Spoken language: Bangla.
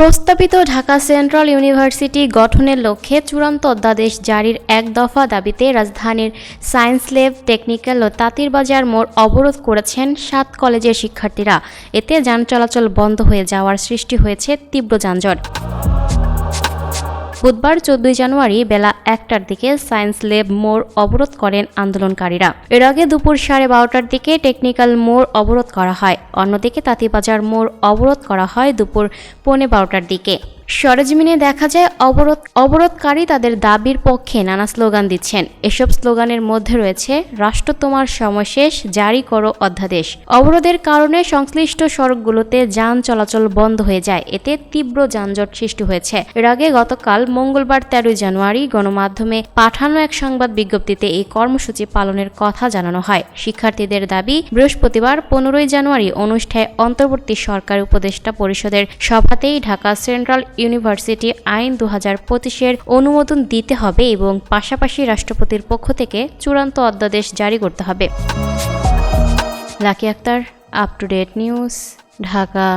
প্রস্তাবিত ঢাকা সেন্ট্রাল ইউনিভার্সিটি গঠনের লক্ষ্যে চূড়ান্ত অধ্যাদেশ জারির এক দফা দাবিতে রাজধানীর সায়েন্স ল্যাব, টেকনিক্যাল ও তাঁতিরবাজার মোড় অবরোধ করেছেন ৭ কলেজের শিক্ষার্থীরা। এতে যান চলাচল বন্ধ হয়ে যাওয়ার সৃষ্টি হয়েছে তীব্র যানজট। বুধবার ১৪ জানুয়ারি বেলা ১টার দিকে সায়েন্স ল্যাব মোড় অবরোধ করেন আন্দোলনকারীরা। এর আগে দুপুর ১২:৩০টার দিকে টেকনিক্যাল মোড় অবরোধ করা হয়। অন্যদিকে তাঁতিবাজার মোড় অবরোধ করা হয় দুপুর ১১:১২টার দিকে। সরেজমিনে দেখা যায় অবরোধকারী তাদের দাবির পক্ষে নানা স্লোগান দিচ্ছেন। এসব স্লোগানের মধ্যে রয়েছে রাষ্ট্র তোমার সময় শেষ, জারি করো অধ্যাদেশ। অবরোধের কারণে সংশ্লিষ্ট সড়কগুলোতে যান চলাচল বন্ধ হয়ে যায়। এতে তীব্র যানজট সৃষ্টি হয়েছে। এর আগে গতকাল মঙ্গলবার ১৩ জানুয়ারি গণমাধ্যমে পাঠানো এক সংবাদ বিজ্ঞপ্তিতে এই কর্মসূচি পালনের কথা জানানো হয়। শিক্ষার্থীদের দাবি, বৃহস্পতিবার ১৫ জানুয়ারি অনুষ্ঠেয় অন্তর্বর্তী সরকার উপদেষ্টা পরিষদের সভাতেই ঢাকা সেন্ট্রাল ইউনিভার্সিটি আইন ২০২৫-এর অনুমোদন দিতে হবে এবং পাশাপাশি রাষ্ট্রপতির পক্ষ থেকে চূড়ান্ত অধ্যাদেশ জারি করতে হবে। Lucky Akter, up to date news, Dhaka.